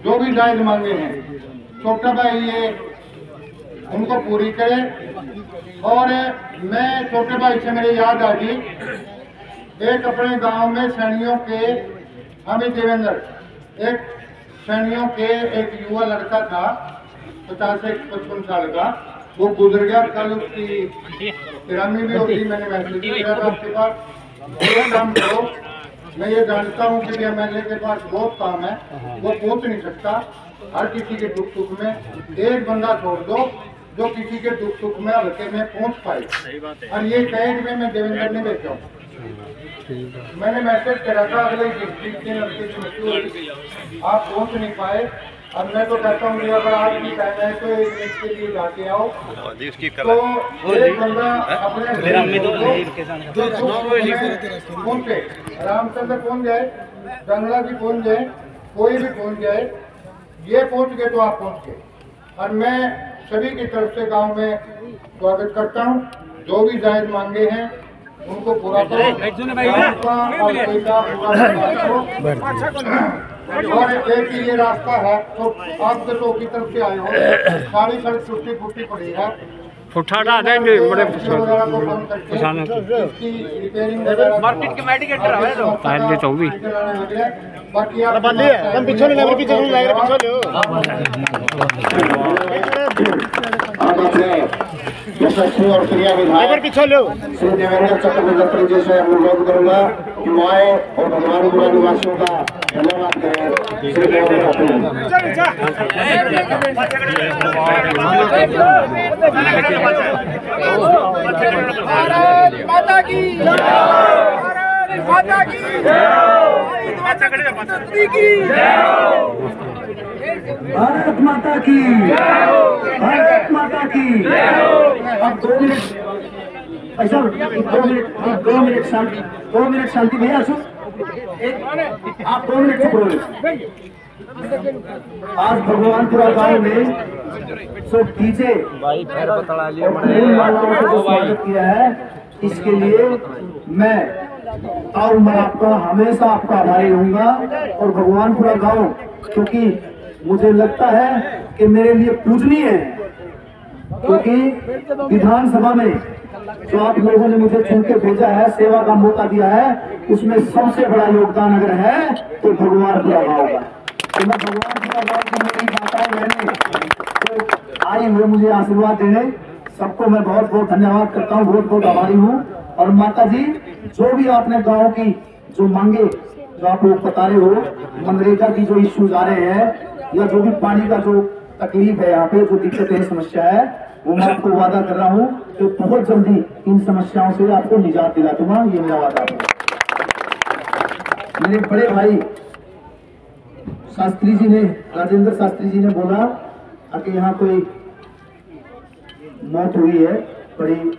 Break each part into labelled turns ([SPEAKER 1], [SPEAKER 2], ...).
[SPEAKER 1] जो भी जायज मांगे हैं छोटा भाई ये उनको पूरी करे। और मैं छोटे भाई से मेरी याद आ गई, एक अपने गांव में सैनियों के अमित देवेंद्र, एक सैनियों के एक युवा लड़का था 50 से 55 साल का, वो गुजर गया। कल उसकी तिरामी भी होगी। मैंने मैसेज किया था आपके पास, एक काम करो, मैं ये जानता हूँ कि MLA के पास बहुत काम है, वो पहुँच नहीं सकता। हर किसी के दुख सुख में एक बंदा छोड़ दो जो किसी के दुख सुख में हल्के में पहुँच पाए। और ये कैद में मैं देवेंद्र ने भेजा हूँ। मैंने मैसेज करा था अगले डिस्ट्रिक्ट के लड़के की मृत्यु हुई, आप पहुँच नहीं पाए। अब मैं तो कहता हूँ अगर आज की टाइम है तो एक मिनट के लिए जाके आओ। तो एक बंदा अपने पहुँचे, रामचंद्र पहुँच जाए, जंगला जी पहुँच जाए, कोई भी पहुँच जाए, ये पहुँच गए तो आप पहुँच गए। और मैं सभी की तरफ से गांव में स्वागत करता हूं। जो भी जायज मांगे हैं उनको पूरा करो, और एक ही ये रास्ता है। तो आप तो की तरफ से आए हो, सारी सड़क टूटी फूटी पड़ी है,
[SPEAKER 2] देंगे बड़े
[SPEAKER 3] मार्केट के मेडिकेटर है तो
[SPEAKER 2] पहले तो भी
[SPEAKER 1] बाकी आप पीछे यशस्वी और प्रिय विधायक श्री देवेंद्र चक्रवर्ती जी से अनुरोध करूंगा कि माए और भगवानपुरा निवासियों का धन्यवाद करें। श्री
[SPEAKER 3] भारत माता की माता की
[SPEAKER 4] भारत माता की भारत माता की। अब 2 मिनट ऐसा 2 मिनट शांति भैया। आप 2 मिनट चुप रहो। आज भगवानपुरा गांव में जो डीजे मालाओं से जो स्वागत किया है, इसके लिए मैं आपका हमेशा आपका आभारी रहूंगा। और भगवानपुरा गांव क्योंकि मुझे लगता है कि मेरे लिए पूजनीय है, क्योंकि विधानसभा में जो आप लोगों ने मुझे चुन के भेजा है, सेवा का मौका दिया है, उसमें सबसे बड़ा योगदान अगर है तो भगवानपुरा गांव का। तो मैं भगवानपुरा गांव की मेरी माताएं बहनें तो आई हुए मुझे आशीर्वाद देने, सबको मैं बहुत बहुत धन्यवाद करता हूँ, बहुत बहुत आभारी हूँ। और माता जी, जो भी आपने गांव की जो मांगे, जो आप लोग बता रहे हो, मनरेगा की जो इश्यूज आ रहे हैं, या जो भी पानी का जो तकलीफ है, यहाँ पे जो दिक्कत है, समस्या है, वो मैं आपको वादा कर रहा हूँ कि बहुत जल्दी इन समस्याओं से आपको निजात दिला दूंगा। ये मेरा वादा है। मेरे बड़े भाई शास्त्री जी ने, राजेंद्र शास्त्री जी ने बोला कि यहाँ कोई मौत हुई है, बड़ी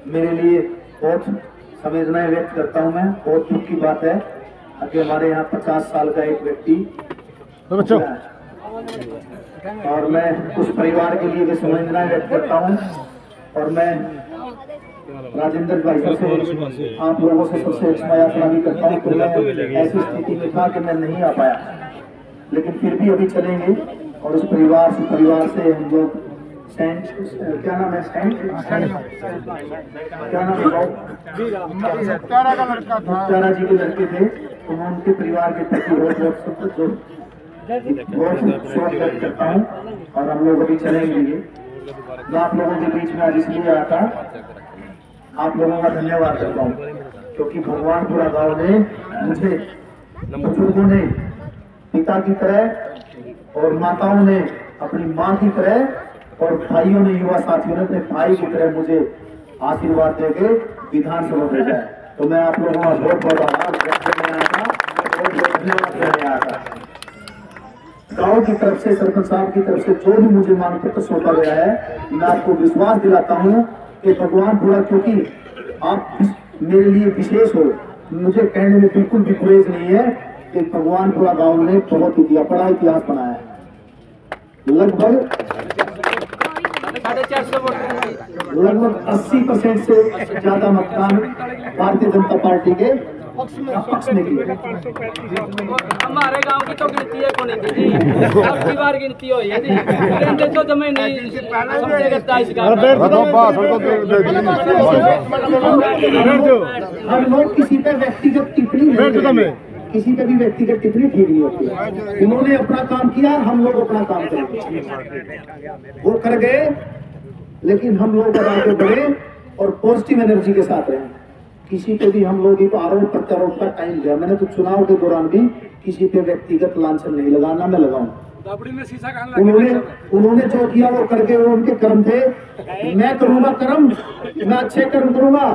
[SPEAKER 4] मेरे लिए बहुत संवेदनाएं व्यक्त करता हूँ मैं। बहुत दुख की बात है कि हमारे यहाँ 50 साल का एक व्यक्ति, और मैं उस परिवार के लिए भी संवेदनाएं व्यक्त करता हूँ। और मैं राजेंद्र भाई से, आप लोगों से सबसे क्षमा याचना भी करता हूँ। तो मैं ऐसी स्थिति में था कि मैं नहीं आ पाया, लेकिन फिर भी अभी चलेंगे। और उस परिवार से हम लोग क्या नाम है, क्या नाम है, मुख्तारा जी के लड़के थे, तो मैं उनके परिवार के प्रति बहुत शोक व्यक्त करता हूँ। और हम लोग अभी चलेंगे। मैं आप लोगों के बीच में आज इसलिए आया था, आप लोगों का धन्यवाद करता हूँ, क्योंकि भगवानपुरा गांव ने मुझे, बुजुर्गों ने पिता की तरह और माताओं ने अपनी माँ की तरह, और भाइयों ने, युवा साथियों ने अपने भाई की तरह मुझे आशीर्वाद देके विधानसभा भेजा है। तो मैं आप लोगों का बहुत बहुत आभार व्यक्त करने आया था, बहुत बहुत धन्यवाद करने आया था। गांव की तरफ से, सरपंच साहब की तरफ से जो भी मुझे मांग पत्र सौंपा गया है, मैं आपको विश्वास दिलाता हूँ कि भगवानपुरा, क्योंकि आप मेरे लिए विशेष हो, मुझे कहने में बिल्कुल भी गुरेज नहीं है कि भगवानपुरा गांव ने बहुत बड़ा इतिहास बनाया है। लगभग 80% से ज्यादा मतदान भारतीय जनता पार्टी के पक्ष में किया।
[SPEAKER 3] हमारे गांव की तो गिनती है कौन थी जी, अब की बार गिनती हुई है जी, लेकिन तो जमे नहीं समझेगा 23 का।
[SPEAKER 4] हम लोग किसी पे व्यक्तिगत टिप्पणी नहीं, किसी पे भी व्यक्तिगत टिप्पणी ठीक नहीं होती। उन्होंने अपना काम किया, हम लोग अपना काम करेंगे। वो कर गए, लेकिन हम लोग आगे बढ़े और पॉजिटिव एनर्जी के साथ रहे। किसी पे भी हम लोग आरोप प्रत्यारोप का टाइम दिया। मैंने तो चुनाव के दौरान भी किसी पे व्यक्तिगत लांछन नहीं लगाना, मैं लगाऊं। उन्होंने जो किया वो करके, वो उनके कर्म थे। मैं करूंगा कर्म, मैं अच्छे कर्म करूंगा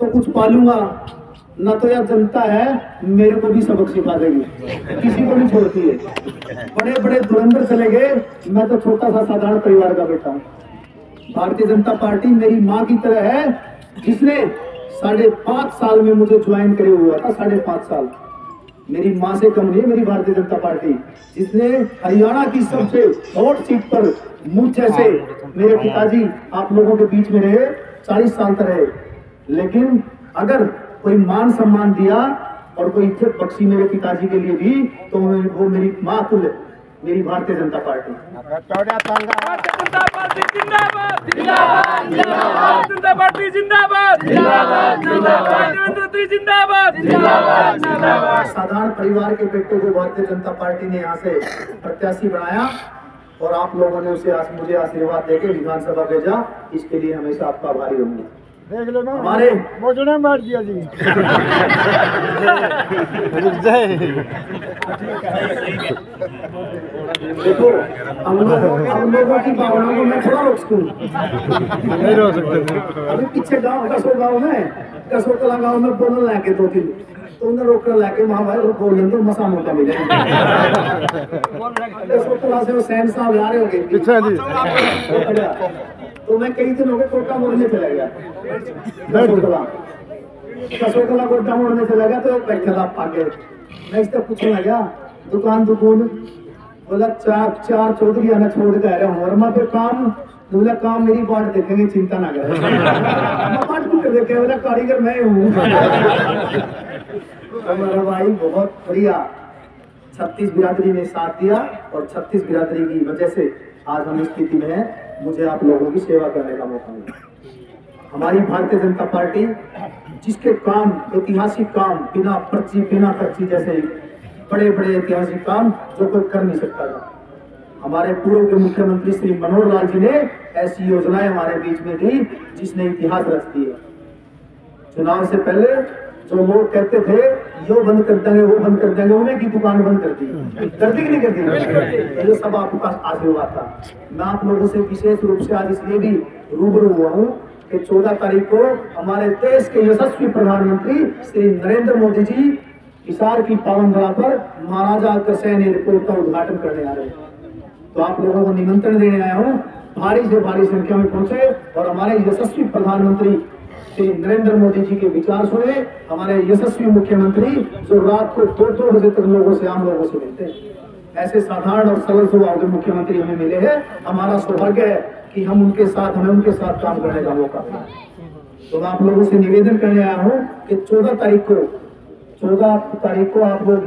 [SPEAKER 4] तो कुछ पालूंगा, न तो यह जनता है मेरे को भी सबक सिखा देगी, किसी को नहीं छोड़ती है। बड़े बड़े धुरंधर चले गए, मैं तो छोटा सा साधारण परिवार का बेटा हूँ। भारतीय जनता पार्टी मेरी माँ की तरह है, जिसने 5.5 साल में मुझे ज्वाइन करे हुआ था। 5.5 साल मेरी माँ से कम नहीं मेरी भारतीय जनता पार्टी, जिसने हरियाणा की सबसे हॉट सीट पर मुझ जैसे मेरे पिताजी आप लोगों के बीच में रहे, 40 साल तक रहे। लेकिन अगर कोई मान सम्मान दिया और कोई इज्जत बख्शी मेरे पिताजी के लिए भी, तो वो मेरी माँ तुल्य मेरी भारतीय जनता पार्टी। साधारण परिवार के बेटे को भारतीय जनता पार्टी ने यहाँ से प्रत्याशी बनाया और आप लोगों ने उसे मुझे आशीर्वाद देके विधानसभा भेजा। इसके लिए हमेशा आपका आभारी रहूंगा।
[SPEAKER 1] देख लो ना,
[SPEAKER 4] हमारे
[SPEAKER 1] मोजने मार दिया जी।
[SPEAKER 4] देखो, हम लोगों की भावनाओं को मैं थोड़ा रोक सकूं,
[SPEAKER 1] नहीं रोक सकते।
[SPEAKER 4] अभी पीछे गांव कसो कला गाँव में बोलने लाके 2-3 तो उन्हें रोक कर लाके वहाँ भाई बोल लेंगे, मसा मौका मिलेगा। कसो कला से वो सैन साहब आ रहे होंगे
[SPEAKER 1] पीछे जी।
[SPEAKER 4] तो मैं कई दिन हो गए कोटा मोड़ने चला गया, कसोकला कोटा मोड़ने चला गया तो बैठा था आगे। मैं इससे पूछने लगा दुकान बोला 4 चौधरी आना छोड़ के आ रहा हूँ, और मैं फिर काम बोला काम मेरी बाट देखेंगे, चिंता ना करें। मैं बाट भी देखे, बोला कारीगर मैं हूँ। हमारा भाई बहुत बढ़िया 36 बिरादरी ने साथ दिया और 36 बिरादरी की वजह से आज हम इस स्थिति में हैं। मुझे आप लोगों की सेवा करने का मौका मिला। हमारी भारतीय जनता पार्टी जिसके काम, ऐतिहासिक काम, बिना पर्ची जैसे बड़े बड़े ऐतिहासिक काम जो कोई कर नहीं सकता था, हमारे पूर्व के मुख्यमंत्री श्री मनोहर लाल जी ने ऐसी योजनाएं हमारे बीच में दी जिसने इतिहास रच दिया। चुनाव से पहले जो लोग कहते थे यो बंद कर देंगे वो बंद कर देंगे, उन्हें की दुकान बंद कर दी कि नहीं कर दी? ये सब आपके पास आशीर्वाद था। मैं आप लोगों से विशेष रूप से आज इसलिए भी रूबरू हुआ हूँ कि 14 तारीख को हमारे देश के यशस्वी प्रधानमंत्री श्री नरेंद्र मोदी जी हिसार की पावन धरा पर महाराजा अग्रसेन एयरपोर्ट का उद्घाटन करने आ रहे हैं। तो आप लोगों को निमंत्रण देने आया हूँ, भारी से भारी संख्या में पहुंचे और हमारे यशस्वी प्रधानमंत्री श्री नरेंद्र मोदी जी के विचार सुने। हमारे यशस्वी मुख्यमंत्री जो रात को 2-2 बजे तक लोगों से, आम लोगों से मिलते हैं, ऐसे साधारण और सरल स्वभाव के मुख्यमंत्री हमें मिले हैं। हमारा सौभाग्य है कि हमें उनके साथ काम करने का मौका मिला। तो मैं आप लोगों से निवेदन करने आया हूँ कि 14 तारीख को आप लोग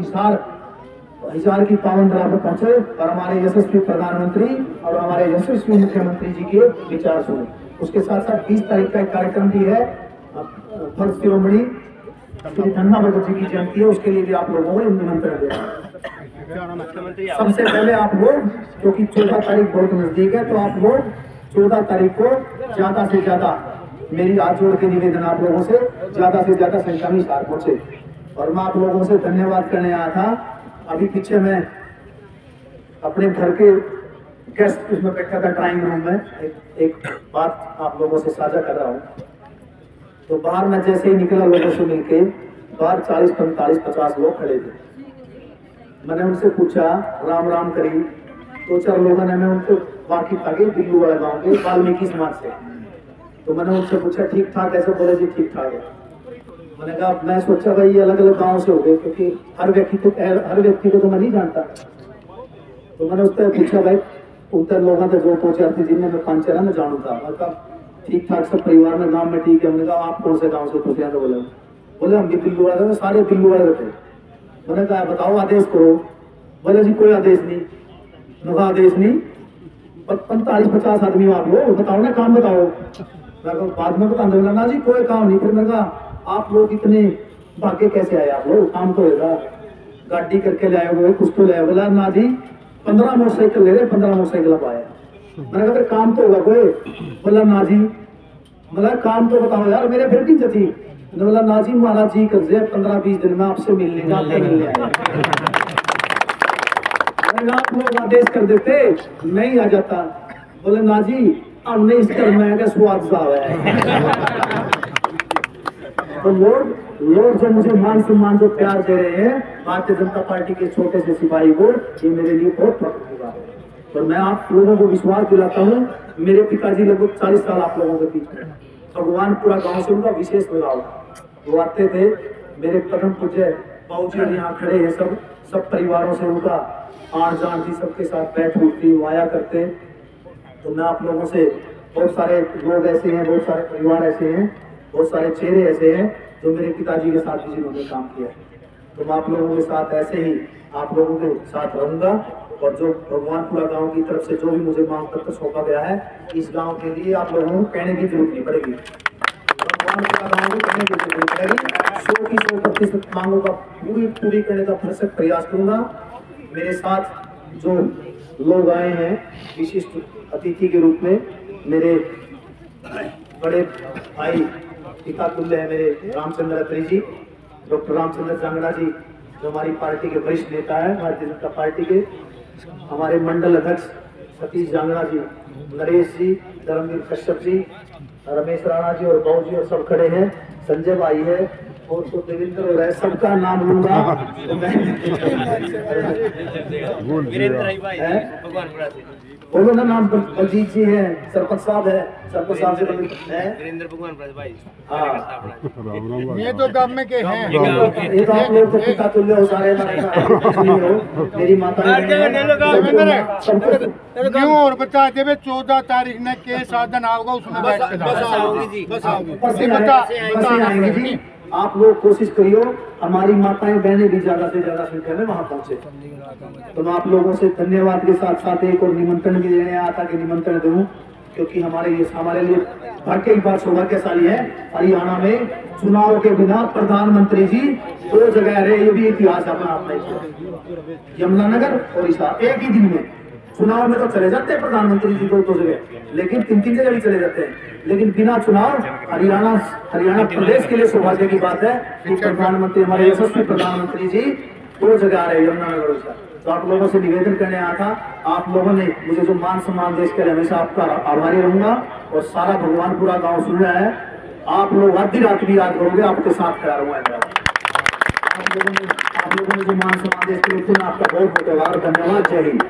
[SPEAKER 4] हिसार की पावन धरा पर पहुंचे और हमारे यशस्वी प्रधानमंत्री और हमारे यशस्वी मुख्यमंत्री जी के विचार सुने। उसके साथ साथ 20 तारीख का एक कार्यक्रम भी है, फर्स्ट शिरोमणि श्री धन्ना भगत जी की जयंती है, उसके लिए भी आप लोगों को निमंत्रण दे रहे हैं। सबसे पहले आप लोग, क्योंकि 14 तारीख बहुत नजदीक है, तो आप लोग 14 तारीख को ज्यादा से ज्यादा, मेरी हाथ जोड़ के निवेदन आप लोगों से, ज्यादा से ज्यादा संख्या में हिसार पहुंचे। और मैं आप लोगों से धन्यवाद करने आया था। अभी पीछे मैं अपने घर के गेस्ट उसमें बैठा था ड्राइंग रूम में, एक बात आप लोगों से साझा कर रहा हूँ। तो बाहर मैं जैसे ही निकला लोगों से मिलके, बाहर 40, 45, 50 लोग खड़े थे। मैंने उनसे पूछा, राम राम करी, 2-4 लोगों ने, मैं उनको वाकिफ था दिल्ली वाला गाँव के वाल्मीकि समाज से, तो मैंने उनसे पूछा ठीक ठाक ऐसे? बोले जी ठीक ठाक है। मैंने कहा मैं सोचा भाई ये अलग अलग गाँव से हो गए, क्योंकि हर व्यक्ति को तो मैं नहीं जानता। तो मैंने उससे पूछा भाई उत्तर लोगों से जो पहुंचे थे जिनमें मैं 5-4 में जानू था, मतलब ठीक ठाक सब परिवार में, नाम में ठीक है। हमने कहा आप कौन से गाँव से पूछे? तो बोले हम भी दिल्ली वाले थे, सारे दिल्ली वाले थे। मैंने कहा बताओ आदेश करो। बोले जी कोई आदेश नहीं। मैं कहा आदेश नहीं, 45-50 आदमी आप लोग बताओ ना, काम बताओ। मैं कहा बाद में बता दूंगा ना जी, कोई काम नहीं। फिर मैंने कहा आप लोग इतने भागे कैसे आए, आप लोग काम तो होगा, गाड़ी करके ले आए, कुछ तो ले आए। बोला ना जी 15 मोटरसाइकिल ले रहे, 15 मोटरसाइकिल आप आए। मैंने कहा फिर काम तो होगा कोई। बोला ना जी, बोला काम तो बताओ यार, मेरे फिर की जती। बोला ना जी महाराज जी कर दे 15-20 दिन में आपसे मिलने जाते मिलने आए। आप लोग आदेश कर देते नहीं आ जाता। बोले ना जी हमने इस घर में का स्वाद सा है। तो लोग जो मुझे मान सम्मान जो प्यार दे रहे हैं भारतीय जनता पार्टी के छोटे से सिपाही को, ये मेरे लिए बहुत फख्र की बात है। और मैं आप लोगों को विश्वास दिलाता हूँ, मेरे पिताजी लगभग 40 साल आप लोगों के बीच में, भगवानपुरा गांव से उनका विशेष लगाव। वो आते थे, मेरे परम पूज्य बाबूजी यहाँ खड़े हैं, सब परिवारों से उनका आन जान थी, सबके साथ बैठ उठती, वो आया करते। तो मैं आप लोगों से, बहुत सारे लोग ऐसे हैं, बहुत सारे परिवार ऐसे हैं, बहुत सारे चेहरे ऐसे हैं जो मेरे पिताजी के साथ भी जिन्होंने काम किया। तो मैं आप लोगों के साथ ऐसे ही आप लोगों के साथ रहूंगा। और जो भगवानपुरा गांव की तरफ से जो भी मुझे मांग पत्र सौंपा गया है, इस गांव के लिए आप लोगों को कहने की जरूरत नहीं पड़ेगी। भगवानपुरा गांव को कहने की जरूरत नहीं पड़ेगी। 100% मांगों का पूरी करने का भरसक प्रयास करूंगा। मेरे साथ जो लोग आए हैं विशिष्ट अतिथि के रूप में, मेरे बड़े भाई पिता तुल्य है मेरे रामचंद्र अत्री जी, डॉक्टर रामचंद्र जांगड़ा जी, जो हमारी पार्टी के वरिष्ठ नेता है भारतीय जनता पार्टी के, हमारे मंडल अध्यक्ष सतीश जांगड़ा जी, नरेश जी, धर्मवीर कश्यप जी, रमेश राणा जी और बाबू जी और सब खड़े हैं, संजय भाई है और तो देवेंद्र हो रहा है, सबका नाम लूंगा तो मैं बोलो ना नाम। बलजीत जी है, सरपंच साहब है, सरपंच साहब से वीरेंद्र भगवान भाई। हाँ
[SPEAKER 1] ये तो गांव में के हैं,
[SPEAKER 4] ये तो आप लोग तो पिता तुल्य हो सारे, मेरी माता
[SPEAKER 1] क्यों और बता दे 14 तारीख ने के साधन आओगा उसमें बस
[SPEAKER 4] आएंगे जी। आप लोग कोशिश करियो हमारी माताएं बहनें भी ज्यादा से ज्यादा संख्या में वहां पहुंचे। तो मैं आप लोगों से धन्यवाद के साथ साथ एक और निमंत्रण भी देने आया था कि निमंत्रण दूं, क्योंकि हमारे लिए भाग्य की बात सौभाग्यशाली है। हरियाणा में चुनाव के बिना प्रधानमंत्री जी 2 जगह रहे, ये भी इतिहास अपना यमुनानगर और हिसार। एक ही दिन में चुनाव में तो चले जाते हैं प्रधानमंत्री जी 2 जगह, लेकिन 3 जगह भी चले जाते हैं, लेकिन बिना चुनाव हरियाणा प्रदेश के लिए सौभाग्य की बात है कि प्रधानमंत्री हमारे यशस्वी प्रधानमंत्री जी 2 जगह आ रहे हैं यमुनानगर और हिसार। तो आप लोगों से निवेदन करने आया था, आप लोगों ने मुझे जो मान सम्मान देश के लिए हमेशा आपका आभारी रहूंगा। और सारा भगवानपुरा गांव सुन रहा है, आप लोग आधी रात भी याद करोगे, आपके साथ खड़ा रहूंगा। आप लोगों ने जो मान सम्मान देश के लिए आपका बहुत बहुत धन्यवाद। जय हिंद।